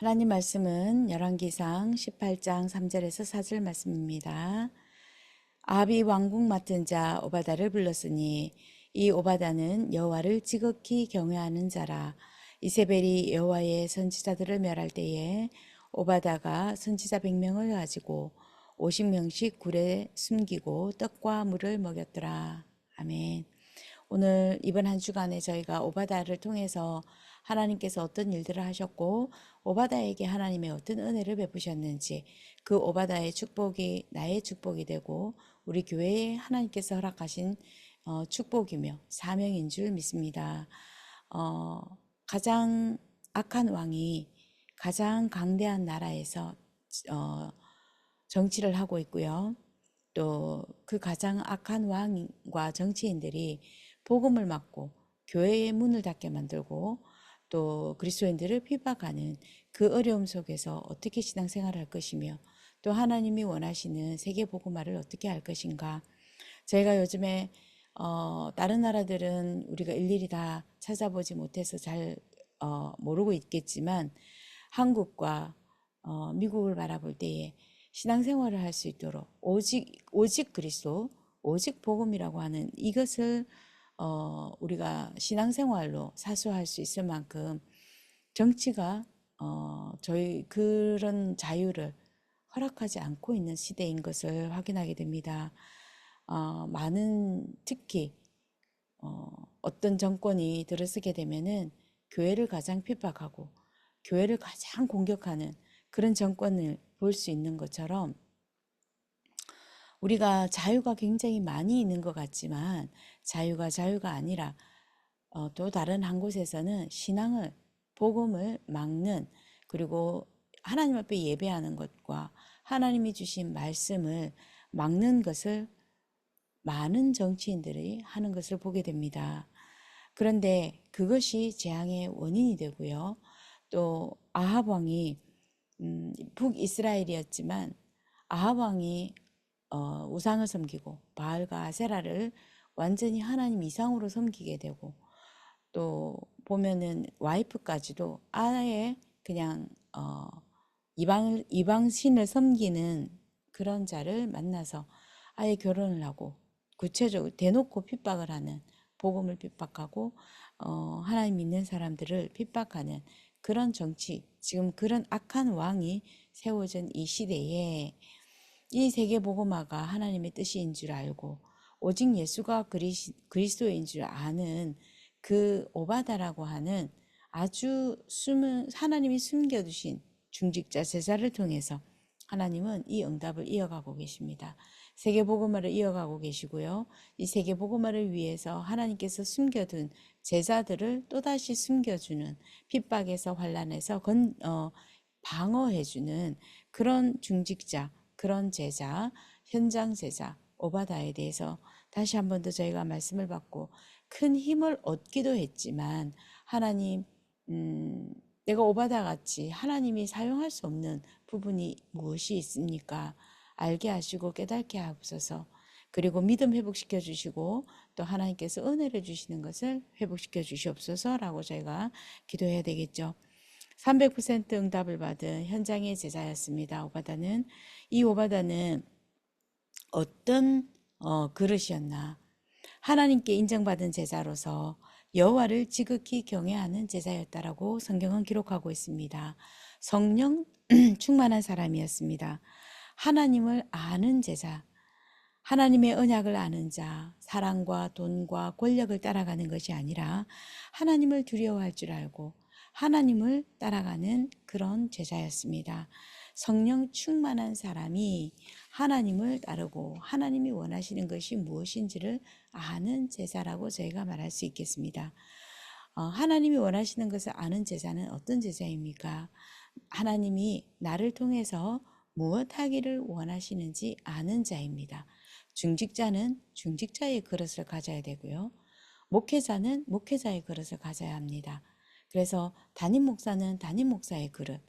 하나님 말씀은 열왕기상 18장 3절에서 4절 말씀입니다. 아합이 왕궁 맡은 자 오바다를 불렀으니 이 오바다는 여호와를 지극히 경외하는 자라. 이세벨이 여호와의 선지자들을 멸할 때에 오바다가 선지자 100명을 가지고 50명씩 굴에 숨기고 떡과 물을 먹였더라. 아멘. 오늘 이번 한 주간에 저희가 오바다를 통해서 하나님께서 어떤 일들을 하셨고 오바다에게 하나님의 어떤 은혜를 베푸셨는지, 그 오바다의 축복이 나의 축복이 되고 우리 교회에 하나님께서 허락하신 축복이며 사명인 줄 믿습니다. 어, 가장 악한 왕이 가장 강대한 나라에서 어, 정치를 하고 있고요. 또 그 가장 악한 왕과 정치인들이 복음을 막고 교회의 문을 닫게 만들고 또 그리스도인들을 핍박하는 그 어려움 속에서 어떻게 신앙생활을 할 것이며, 또 하나님이 원하시는 세계 복음화를 어떻게 할 것인가. 저희가 요즘에 다른 나라들은 우리가 일일이 다 찾아보지 못해서 잘 모르고 있겠지만, 한국과 미국을 바라볼 때에 신앙생활을 할 수 있도록 오직 그리스도, 오직 복음이라고 하는 이것을 우리가 신앙생활로 사수할 수 있을 만큼 정치가 저희 그런 자유를 허락하지 않고 있는 시대인 것을 확인하게 됩니다. 많은 특히 어떤 정권이 들어서게 되면은 교회를 가장 핍박하고 교회를 가장 공격하는 그런 정권을 볼 수 있는 것처럼, 우리가 자유가 굉장히 많이 있는 것 같지만 자유가 아니라 또 다른 한 곳에서는 신앙을, 복음을 막는, 그리고 하나님 앞에 예배하는 것과 하나님이 주신 말씀을 막는 것을 많은 정치인들이 하는 것을 보게 됩니다. 그런데 그것이 재앙의 원인이 되고요. 또 아합 왕이 북이스라엘이었지만 아합 왕이 우상을 섬기고 바알과 아세라를 완전히 하나님 이상으로 섬기게 되고, 또 보면은 와이프까지도 아예 그냥 이방신을 섬기는 그런 자를 만나서 아예 결혼을 하고 구체적으로 대놓고 핍박을 하는, 복음을 핍박하고 하나님 믿는 사람들을 핍박하는 그런 정치, 지금 그런 악한 왕이 세워진 이 시대에 이 세계 복음화가 하나님의 뜻인 줄 알고 오직 예수가 그리스도인 줄 아는 그 오바다라고 하는 아주 하나님이 숨겨두신 중직자 제자를 통해서 하나님은 이 응답을 이어가고 계십니다. 세계 복음화를 이어가고 계시고요. 이 세계 복음화를 위해서 하나님께서 숨겨둔 제자들을 또다시 숨겨주는, 핍박에서 환난에서 방어해주는 그런 중직자, 그런 제자, 현장 제자 오바다에 대해서 다시 한 번 더 저희가 말씀을 받고 큰 힘을 얻기도 했지만, 하나님, 내가 오바다 같이 하나님이 사용할 수 없는 부분이 무엇이 있습니까? 알게 하시고 깨닫게 하옵소서. 그리고 믿음 회복시켜 주시고 또 하나님께서 은혜를 주시는 것을 회복시켜 주시옵소서라고 저희가 기도해야 되겠죠. 300% 응답을 받은 현장의 제자였습니다. 오바다는. 이 오바다는 어떤 그릇이었나? 하나님께 인정받은 제자로서 여호와를 지극히 경외하는 제자였다라고 성경은 기록하고 있습니다. 성령 충만한 사람이었습니다. 하나님을 아는 제자, 하나님의 언약을 아는 자, 사랑과 돈과 권력을 따라가는 것이 아니라 하나님을 두려워할 줄 알고 하나님을 따라가는 그런 제자였습니다. 성령 충만한 사람이 하나님을 따르고 하나님이 원하시는 것이 무엇인지를 아는 제자라고 저희가 말할 수 있겠습니다. 하나님이 원하시는 것을 아는 제자는 어떤 제자입니까? 하나님이 나를 통해서 무엇 하기를 원하시는지 아는 자입니다. 중직자는 중직자의 그릇을 가져야 되고요. 목회자는 목회자의 그릇을 가져야 합니다. 그래서 담임 목사는 담임 목사의 그릇,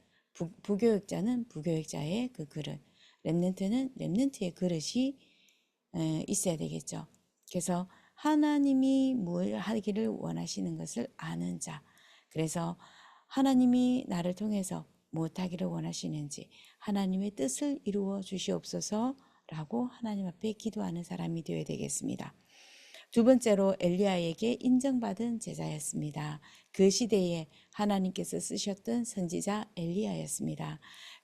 부교육자는 부교육자의 그 그릇, 렘넌트는 렘넌트의 그릇이 있어야 되겠죠. 그래서 하나님이 뭘 하기를 원하시는 것을 아는 자. 그래서 하나님이 나를 통해서 무엇하기를 원하시는지 하나님의 뜻을 이루어 주시옵소서라고 하나님 앞에 기도하는 사람이 되어야 되겠습니다. 두 번째로 엘리야에게 인정받은 제자였습니다. 그 시대에 하나님께서 쓰셨던 선지자 엘리야였습니다.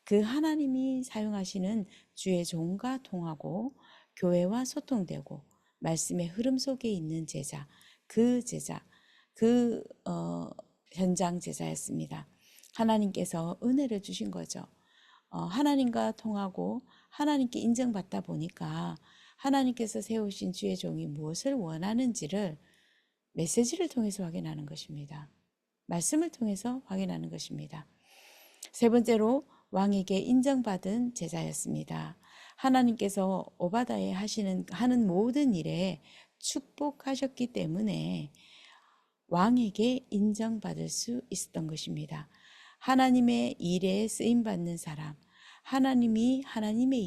그 하나님이 사용하시는 주의 종과 통하고 교회와 소통되고 말씀의 흐름 속에 있는 제자, 그 현장 제자였습니다. 하나님께서 은혜를 주신 거죠. 하나님과 통하고 하나님께 인정받다 보니까 하나님께서 세우신 주의 종이 무엇을 원하는지를 메시지를 통해서 확인하는 것입니다. 말씀을 통해서 확인하는 것입니다. 세 번째로 왕에게 인정받은 제자였습니다. 하나님께서 오바다에 하는 모든 일에 축복하셨기 때문에 왕에게 인정받을 수 있었던 것입니다. 하나님의 일에 쓰임받는 사람, 하나님의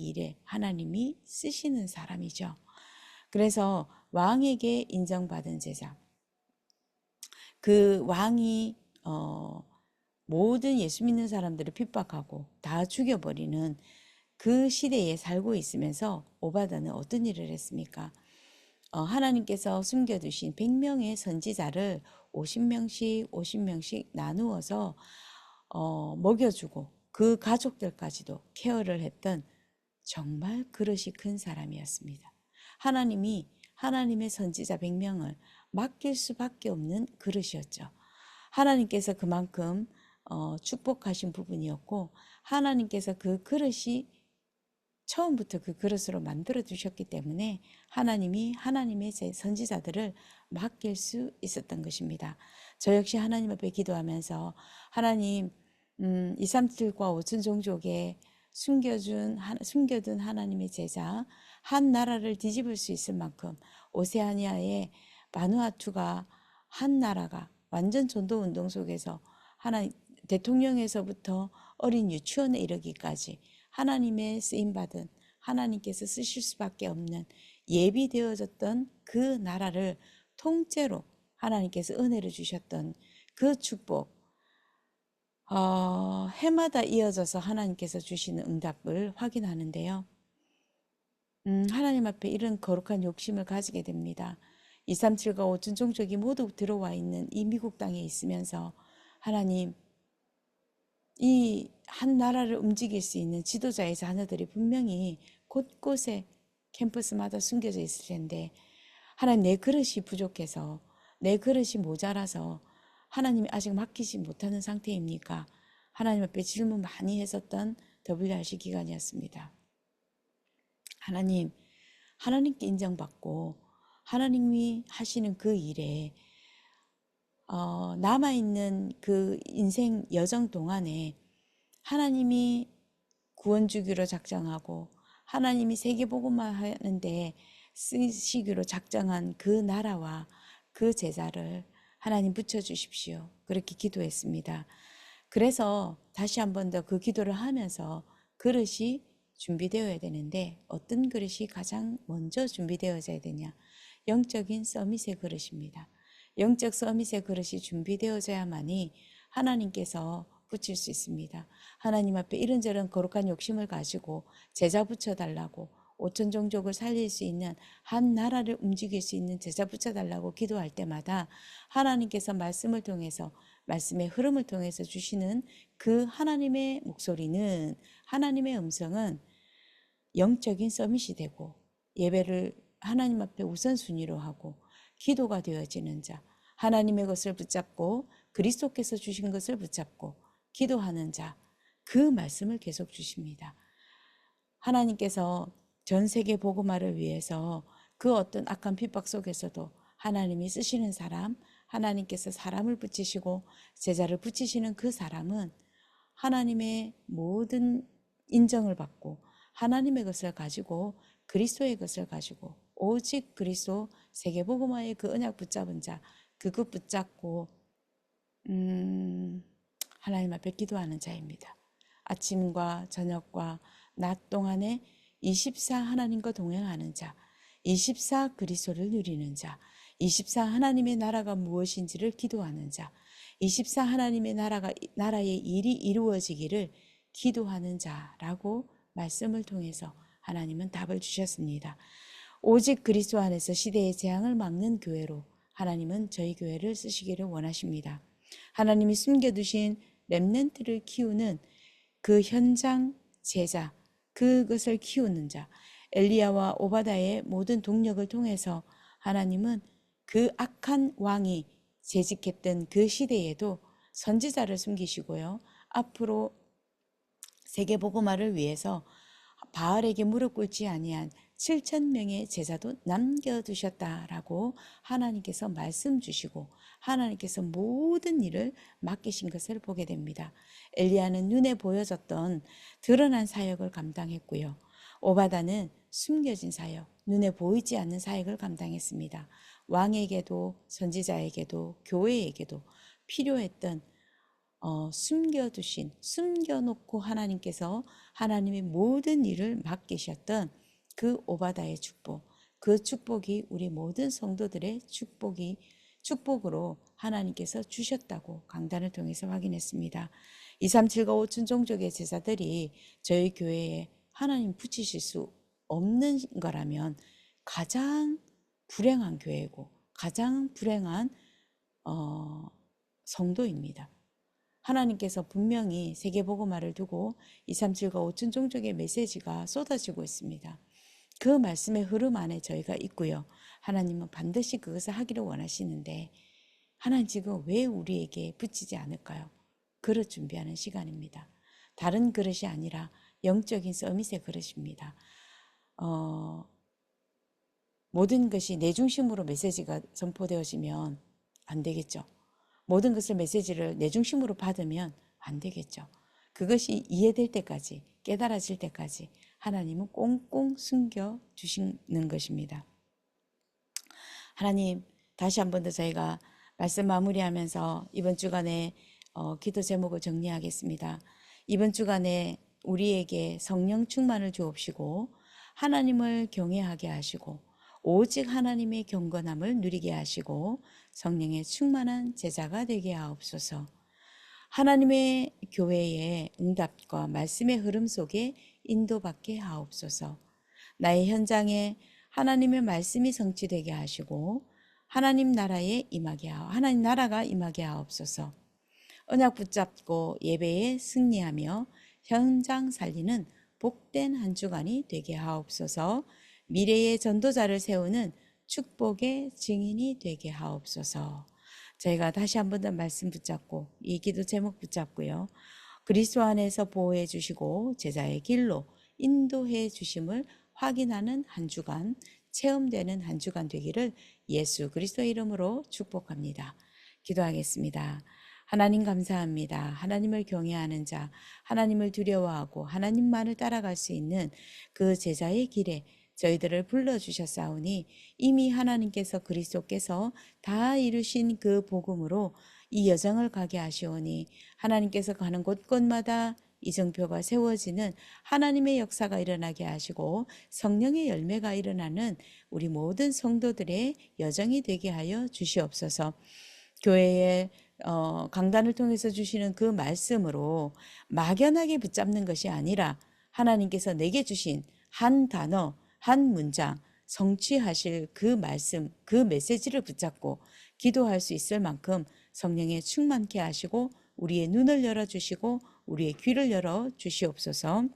일에 하나님이 쓰시는 사람이죠. 그래서 왕에게 인정받은 제자, 그 왕이 모든 예수 믿는 사람들을 핍박하고 다 죽여버리는 그 시대에 살고 있으면서 오바다는 어떤 일을 했습니까? 하나님께서 숨겨두신 100명의 선지자를 50명씩 나누어서 먹여주고 그 가족들까지도 케어를 했던 정말 그릇이 큰 사람이었습니다. 하나님이 하나님의 선지자 100명을 맡길 수밖에 없는 그릇이었죠. 하나님께서 그만큼 축복하신 부분이었고 하나님께서 그 그릇이 처음부터 그 그릇으로 만들어 두셨기 때문에 하나님이 하나님의 선지자들을 맡길 수 있었던 것입니다. 저 역시 하나님 앞에 기도하면서 하나님 237과 5천 종족에 숨겨둔 하나님의 제자 한 나라를 뒤집을 수 있을 만큼 오세아니아의 바누아투가 한 나라가 완전 전도운동 속에서 대통령에서부터 어린 유치원에 이르기까지 하나님의 쓰임받은 하나님께서 쓰실 수밖에 없는 예비되어졌던 그 나라를 통째로 하나님께서 은혜를 주셨던 그 축복, 해마다 이어져서 하나님께서 주시는 응답을 확인하는데요. 하나님 앞에 이런 거룩한 욕심을 가지게 됩니다. 237과 5천 종족이 모두 들어와 있는 이 미국 땅에 있으면서 하나님, 이 한 나라를 움직일 수 있는 지도자의 자녀들이 분명히 곳곳에 캠퍼스마다 숨겨져 있을 텐데 하나님 내 그릇이 부족해서 내 그릇이 모자라서 하나님이 아직 맡기지 못하는 상태입니까? 하나님 앞에 질문 많이 했었던 WRC 기간이었습니다. 하나님께 인정받고 하나님이 하시는 그 일에 남아있는 그 인생 여정 동안에 하나님이 구원주기로 작정하고 하나님이 세계복음화 하는데 쓰시기로 작정한 그 나라와 그 제자를 하나님 붙여주십시오. 그렇게 기도했습니다. 그래서 다시 한 번 더 그 기도를 하면서 그릇이 준비되어야 되는데 어떤 그릇이 가장 먼저 준비되어져야 되냐? 영적인 서밋의 그릇입니다. 영적 서밋의 그릇이 준비되어져야만이 하나님께서 붙일 수 있습니다. 하나님 앞에 이런저런 거룩한 욕심을 가지고 제자 붙여달라고 5천 종족을 살릴 수 있는 한 나라를 움직일 수 있는 제자 붙여달라고 기도할 때마다 하나님께서 말씀을 통해서 말씀의 흐름을 통해서 주시는 그 하나님의 목소리는 하나님의 음성은 영적인 서밋이 되고 예배를 하나님 앞에 우선순위로 하고 기도가 되어지는 자, 하나님의 것을 붙잡고 그리스도께서 주신 것을 붙잡고 기도하는 자, 그 말씀을 계속 주십니다. 하나님께서 전 세계 복음화를 위해서 그 어떤 악한 핍박 속에서도 하나님이 쓰시는 사람, 하나님께서 사람을 붙이시고 제자를 붙이시는 그 사람은 하나님의 모든 인정을 받고 하나님의 것을 가지고 그리스도의 것을 가지고 오직 그리스도 세계복음화의 그 언약 붙잡은 자, 그것 붙잡고 하나님 앞에 기도하는 자입니다. 아침과 저녁과 낮 동안에 24 하나님과 동행하는 자, 24 그리스도를 누리는 자, 24 하나님의 나라가 무엇인지를 기도하는 자, 24 하나님의 나라의 일이 이루어지기를 기도하는 자라고 말씀을 통해서 하나님은 답을 주셨습니다. 오직 그리스도 안에서 시대의 재앙을 막는 교회로 하나님은 저희 교회를 쓰시기를 원하십니다. 하나님이 숨겨두신 렘넌트를 키우는 그 현장 제자, 그것을 키우는 자, 엘리야와 오바다의 모든 동력을 통해서 하나님은 그 악한 왕이 재직했던 그 시대에도 선지자를 숨기시고요. 앞으로 세계복음화를 위해서 바알에게 무릎 꿇지 아니한 7천 명의 제자도 남겨두셨다라고 하나님께서 말씀 주시고 하나님께서 모든 일을 맡기신 것을 보게 됩니다. 엘리야는 눈에 보여졌던 드러난 사역을 감당했고요. 오바다는 숨겨진 사역, 눈에 보이지 않는 사역을 감당했습니다. 왕에게도 선지자에게도 교회에게도 필요했던 숨겨놓고 하나님께서 하나님의 모든 일을 맡기셨던 그 오바다의 축복, 그 축복이 우리 모든 성도들의 축복으로 하나님께서 주셨다고 강단을 통해서 확인했습니다. 237과 5천 종족의 제자들이 저희 교회에 하나님 붙이실 수 없는 거라면 가장 불행한 교회고 가장 불행한 성도입니다. 하나님께서 분명히 세계복음화를 두고 237과 5천 종족의 메시지가 쏟아지고 있습니다. 그 말씀의 흐름 안에 저희가 있고요. 하나님은 반드시 그것을 하기를 원하시는데 하나님 지금 왜 우리에게 붙이지 않을까요? 그릇 준비하는 시간입니다. 다른 그릇이 아니라 영적인 서밋의 그릇입니다. 모든 것이 내 중심으로 메시지가 선포되어지면 안 되겠죠. 모든 것을 메시지를 내 중심으로 받으면 안 되겠죠. 그것이 이해될 때까지, 깨달아질 때까지 하나님은 꽁꽁 숨겨 주시는 것입니다. 하나님, 다시 한 번 더 저희가 말씀 마무리하면서 이번 주간에 기도 제목을 정리하겠습니다. 이번 주간에 우리에게 성령 충만을 주옵시고 하나님을 경외하게 하시고 오직 하나님의 경건함을 누리게 하시고 성령의 충만한 제자가 되게 하옵소서. 하나님의 교회의 응답과 말씀의 흐름 속에 인도받게 하옵소서. 나의 현장에 하나님의 말씀이 성취되게 하시고 하나님 나라에 하나님 나라가 임하게 하옵소서. 언약 붙잡고 예배에 승리하며 현장 살리는 복된 한 주간이 되게 하옵소서. 미래의 전도자를 세우는 축복의 증인이 되게 하옵소서. 저희가 다시 한 번 더 말씀 붙잡고 이 기도 제목 붙잡고요. 그리스도 안에서 보호해 주시고 제자의 길로 인도해 주심을 확인하는 한 주간, 체험되는 한 주간 되기를 예수 그리스도 이름으로 축복합니다. 기도하겠습니다. 하나님 감사합니다. 하나님을 경외하는 자, 하나님을 두려워하고 하나님만을 따라갈 수 있는 그 제자의 길에 저희들을 불러주셨사오니 이미 하나님께서 그리스도께서 다 이루신 그 복음으로 이 여정을 가게 하시오니 하나님께서 가는 곳곳마다 이정표가 세워지는 하나님의 역사가 일어나게 하시고 성령의 열매가 일어나는 우리 모든 성도들의 여정이 되게 하여 주시옵소서. 교회의 강단을 통해서 주시는 그 말씀으로 막연하게 붙잡는 것이 아니라 하나님께서 내게 주신 한 단어, 한 문장 성취하실 그 말씀, 그 메시지를 붙잡고 기도할 수 있을 만큼 성령에 충만케 하시고 우리의 눈을 열어주시고 우리의 귀를 열어 주시옵소서.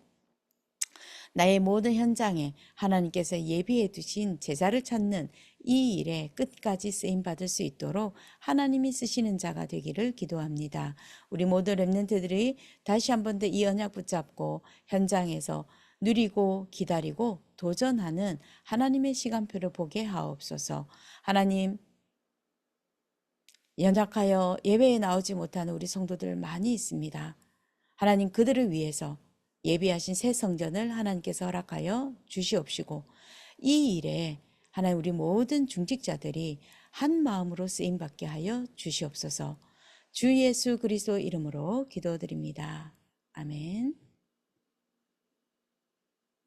나의 모든 현장에 하나님께서 예비해 두신 제자를 찾는 이 일에 끝까지 쓰임받을 수 있도록 하나님이 쓰시는 자가 되기를 기도합니다. 우리 모든 렘넌트들이 다시 한 번 더 이 언약 붙잡고 현장에서 누리고 기다리고 도전하는 하나님의 시간표를 보게 하옵소서. 하나님, 연약하여 예배에 나오지 못하는 우리 성도들 많이 있습니다. 하나님 그들을 위해서 예비하신 새 성전을 하나님께서 허락하여 주시옵시고 이 일에 하나님 우리 모든 중직자들이 한 마음으로 쓰임받게 하여 주시옵소서. 주 예수 그리스도 이름으로 기도드립니다. 아멘.